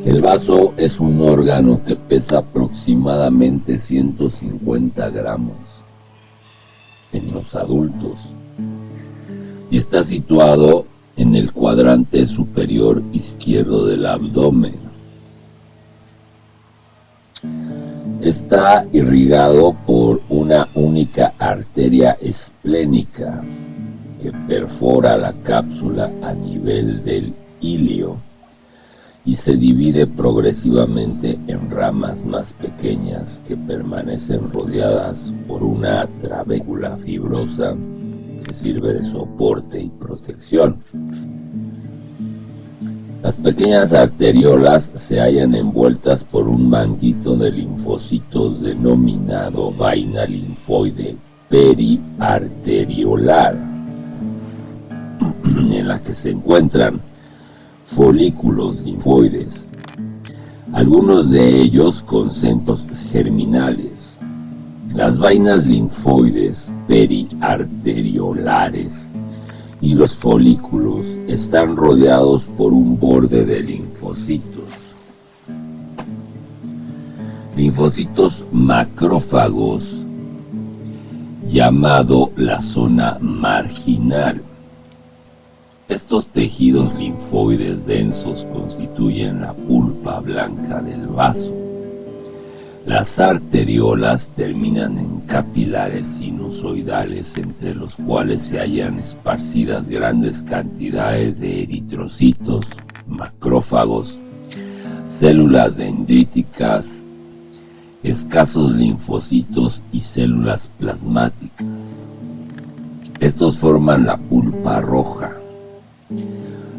El vaso es un órgano que pesa aproximadamente 150 gramos en los adultos y está situado en el cuadrante superior izquierdo del abdomen. Está irrigado por una única arteria esplénica que perfora la cápsula a nivel del ilio y se divide progresivamente en ramas más pequeñas que permanecen rodeadas por una trabécula fibrosa que sirve de soporte y protección. Las pequeñas arteriolas se hallan envueltas por un manguito de linfocitos denominado vaina linfoide periarteriolar, en la que se encuentran folículos linfoides, algunos de ellos con centros germinales. Las vainas linfoides periarteriolares y los folículos están rodeados por un borde de linfocitos macrófagos, llamado la zona marginal. Estos tejidos linfoides densos constituyen la pulpa blanca del vaso. Las arteriolas terminan en capilares sinusoidales entre los cuales se hallan esparcidas grandes cantidades de eritrocitos, macrófagos, células dendríticas, escasos linfocitos y células plasmáticas. Estos forman la pulpa roja.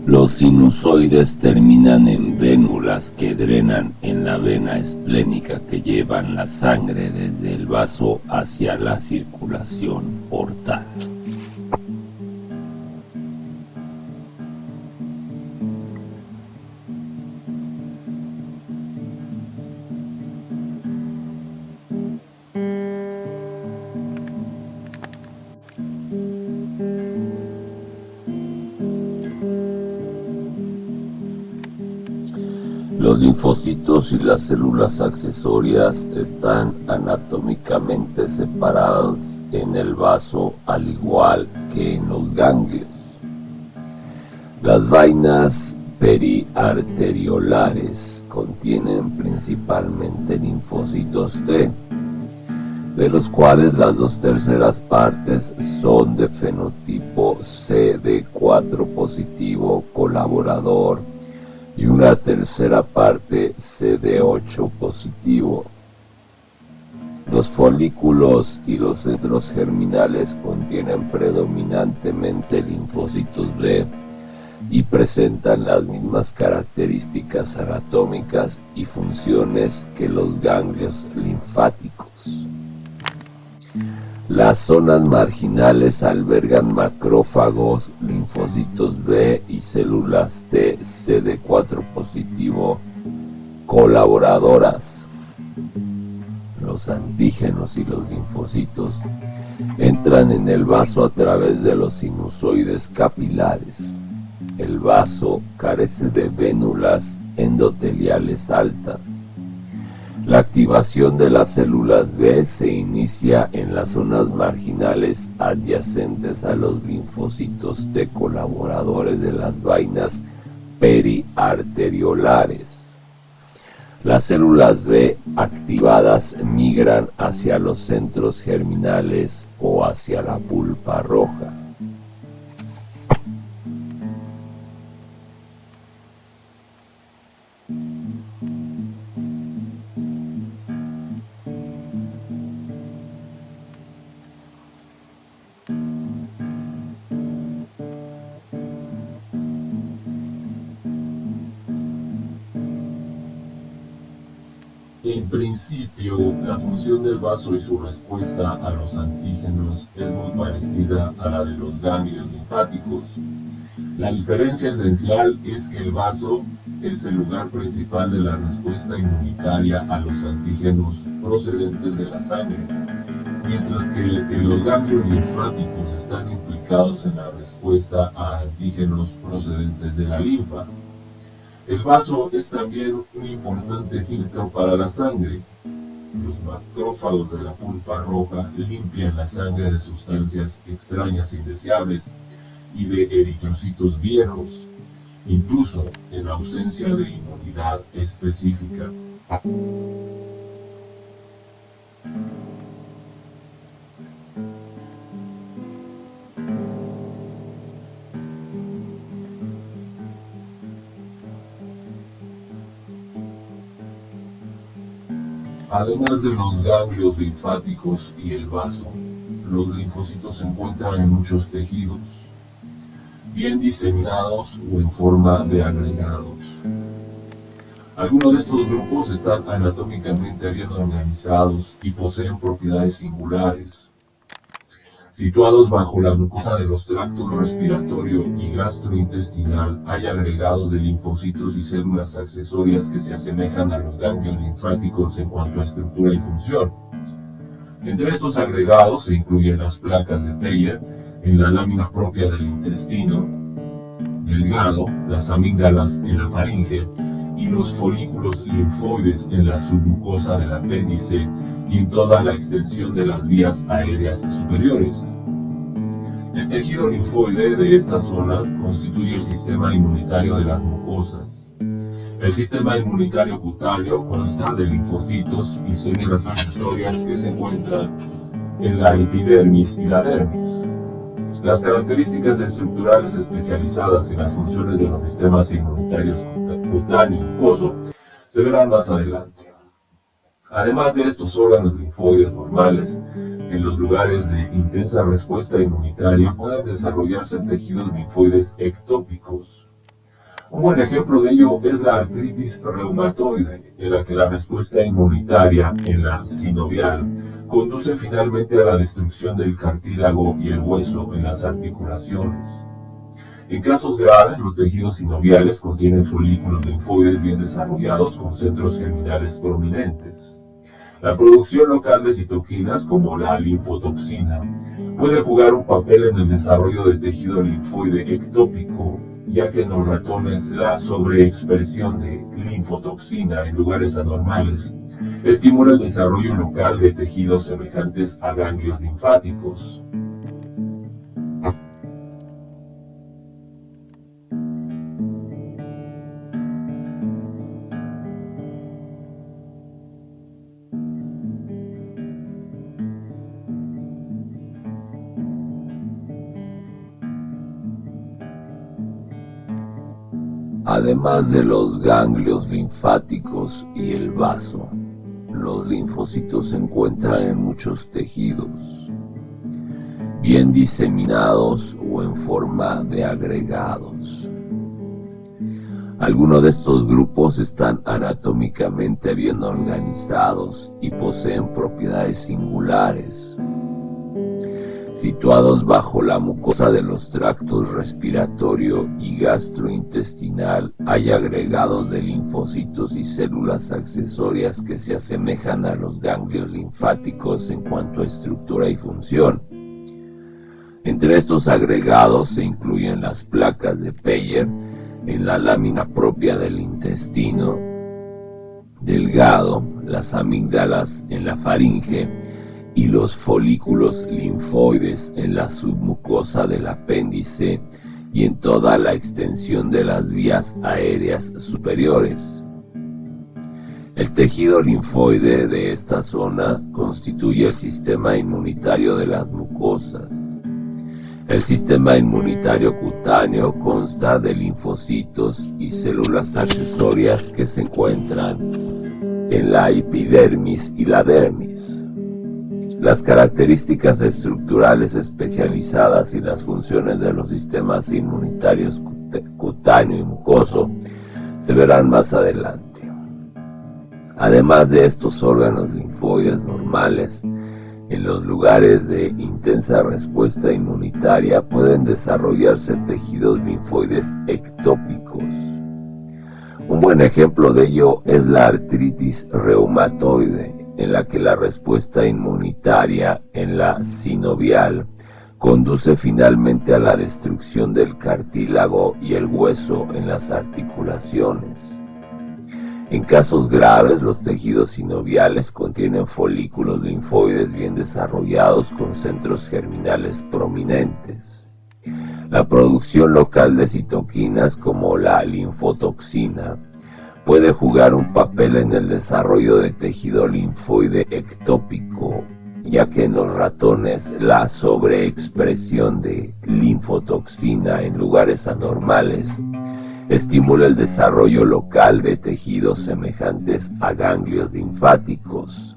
Los sinusoides terminan en vénulas que drenan en la vena esplénica que llevan la sangre desde el vaso hacia la circulación portal. Los linfocitos y las células accesorias están anatómicamente separados en el vaso, al igual que en los ganglios. Las vainas periarteriolares contienen principalmente linfocitos T, de los cuales las 2/3 partes son de fenotipo CD4 positivo colaborador y 1/3 parte CD8 positivo. Los folículos y los centros germinales contienen predominantemente linfocitos B y presentan las mismas características anatómicas y funciones que los ganglios linfáticos. Las zonas marginales albergan macrófagos, linfocitos B y células T CD4 positivo colaboradoras. Los antígenos y los linfocitos entran en el vaso a través de los sinusoides capilares. El vaso carece de vénulas endoteliales altas. La activación de las células B se inicia en las zonas marginales adyacentes a los linfocitos T colaboradores de las vainas periarteriolares. Las células B activadas migran hacia los centros germinales o hacia la pulpa roja. En principio, la función del vaso y su respuesta a los antígenos es muy parecida a la de los ganglios linfáticos. La diferencia esencial es que el vaso es el lugar principal de la respuesta inmunitaria a los antígenos procedentes de la sangre, mientras que los ganglios linfáticos están implicados en la respuesta a antígenos procedentes de la linfa. El vaso es también un importante filtro para la sangre. Los macrófagos de la pulpa roja limpian la sangre de sustancias extrañas e indeseables y de eritrocitos viejos, incluso en ausencia de inmunidad específica. Además de los ganglios linfáticos y el vaso, los linfocitos se encuentran en muchos tejidos, bien diseminados o en forma de agregados. Algunos de estos grupos están anatómicamente bien organizados y poseen propiedades singulares. Situados bajo la mucosa de los tractos respiratorio y gastrointestinal, hay agregados de linfocitos y células accesorias que se asemejan a los ganglios linfáticos en cuanto a estructura y función. Entre estos agregados se incluyen las placas de Peyer en la lámina propia del intestino delgado, las amígdalas en la faringe y los folículos linfoides en la submucosa del apéndice y en toda la extensión de las vías aéreas superiores. El tejido linfoide de esta zona constituye el sistema inmunitario de las mucosas. El sistema inmunitario cutáneo consta de linfocitos y células accesorias que se encuentran en la epidermis y la dermis. Las características estructurales especializadas en las funciones de los sistemas inmunitarios cutáneo y mucoso se verán más adelante. Además de estos órganos linfoides normales, en los lugares de intensa respuesta inmunitaria pueden desarrollarse tejidos linfoides ectópicos. Un buen ejemplo de ello es la artritis reumatoide, en la que la respuesta inmunitaria en la sinovial conduce finalmente a la destrucción del cartílago y el hueso en las articulaciones. En casos graves, los tejidos sinoviales contienen folículos linfoides bien desarrollados con centros germinales prominentes. La producción local de citoquinas, como la linfotoxina, puede jugar un papel en el desarrollo de tejido linfoide ectópico, ya que en los ratones la sobreexpresión de linfotoxina en lugares anormales estimula el desarrollo local de tejidos semejantes a ganglios linfáticos. Además de los ganglios linfáticos y el vaso, los linfocitos se encuentran en muchos tejidos, bien diseminados o en forma de agregados. Algunos de estos grupos están anatómicamente bien organizados y poseen propiedades singulares. Situados bajo la mucosa de los tractos respiratorio y gastrointestinal, hay agregados de linfocitos y células accesorias que se asemejan a los ganglios linfáticos en cuanto a estructura y función. Entre estos agregados se incluyen las placas de Peyer en la lámina propia del intestino delgado, las amígdalas en la faringe y los folículos linfoides en la submucosa del apéndice y en toda la extensión de las vías aéreas superiores. El tejido linfoide de esta zona constituye el sistema inmunitario de las mucosas. El sistema inmunitario cutáneo consta de linfocitos y células accesorias que se encuentran en la epidermis y la dermis. Las características estructurales especializadas y las funciones de los sistemas inmunitarios cutáneo y mucoso se verán más adelante. Además de estos órganos linfoides normales, en los lugares de intensa respuesta inmunitaria pueden desarrollarse tejidos linfoides ectópicos. Un buen ejemplo de ello es la artritis reumatoide, en la que la respuesta inmunitaria en la sinovial conduce finalmente a la destrucción del cartílago y el hueso en las articulaciones. En casos graves, los tejidos sinoviales contienen folículos linfoides bien desarrollados con centros germinales prominentes. La producción local de citoquinas, como la linfotoxina, puede jugar un papel en el desarrollo de tejido linfoide ectópico, ya que en los ratones la sobreexpresión de linfotoxina en lugares anormales estimula el desarrollo local de tejidos semejantes a ganglios linfáticos.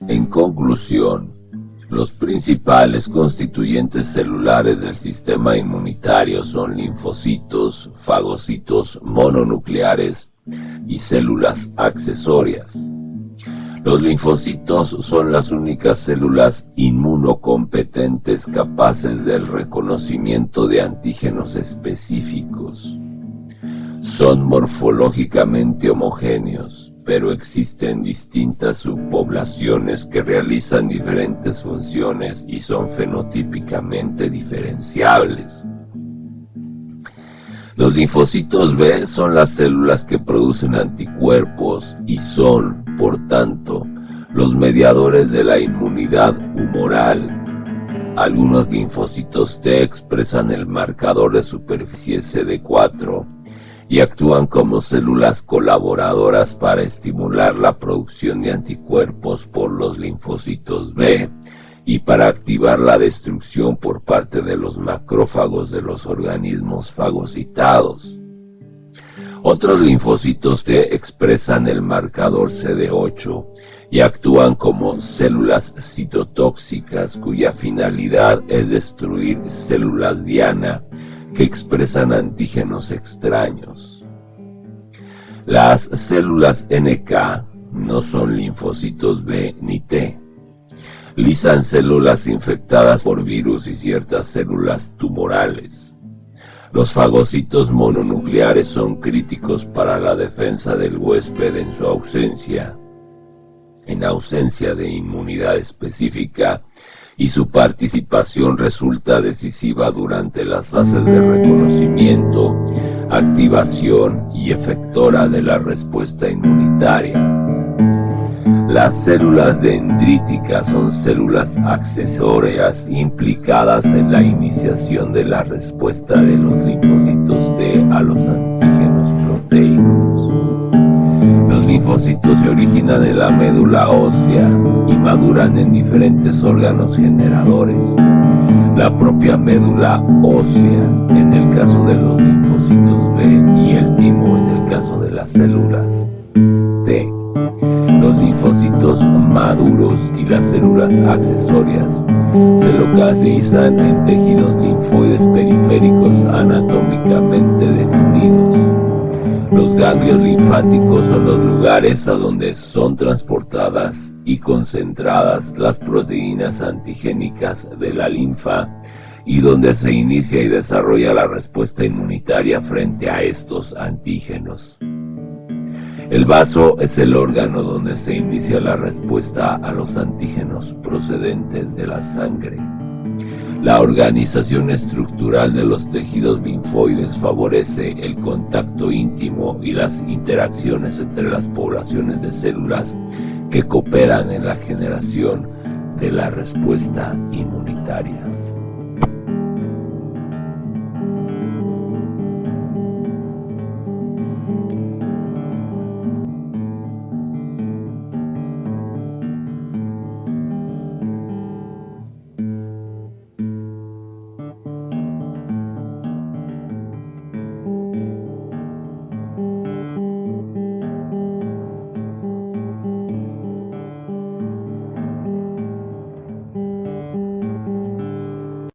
En conclusión, los principales constituyentes celulares del sistema inmunitario son linfocitos, fagocitos mononucleares y células accesorias. Los linfocitos son las únicas células inmunocompetentes capaces del reconocimiento de antígenos específicos. Son morfológicamente homogéneos, pero existen distintas subpoblaciones que realizan diferentes funciones y son fenotípicamente diferenciables. Los linfocitos B son las células que producen anticuerpos y son, por tanto, los mediadores de la inmunidad humoral. Algunos linfocitos T expresan el marcador de superficie CD4 y actúan como células colaboradoras para estimular la producción de anticuerpos por los linfocitos B y para activar la destrucción por parte de los macrófagos de los organismos fagocitados. Otros linfocitos T expresan el marcador CD8 y actúan como células citotóxicas cuya finalidad es destruir células diana que expresan antígenos extraños. Las células NK no son linfocitos B ni T. Lisan células infectadas por virus y ciertas células tumorales. Los fagocitos mononucleares son críticos para la defensa del huésped en su ausencia. En ausencia de inmunidad específica, y su participación resulta decisiva durante las fases de reconocimiento, activación y efectora de la respuesta inmunitaria. Las células dendríticas son células accesorias implicadas en la iniciación de la respuesta de los linfocitos T a los antígenos proteicos. Los linfocitos se originan en la médula ósea y maduran en diferentes órganos generadores. La propia médula ósea, en el caso de los linfocitos B, y el timo, en el caso de las células T. Los linfocitos maduros y las células accesorias se localizan en tejidos linfoides periféricos anatómicamente definidos. Los ganglios linfáticos son los lugares a donde son transportadas y concentradas las proteínas antigénicas de la linfa y donde se inicia y desarrolla la respuesta inmunitaria frente a estos antígenos. El vaso es el órgano donde se inicia la respuesta a los antígenos procedentes de la sangre. La organización estructural de los tejidos linfoides favorece el contacto íntimo y las interacciones entre las poblaciones de células que cooperan en la generación de la respuesta inmunitaria.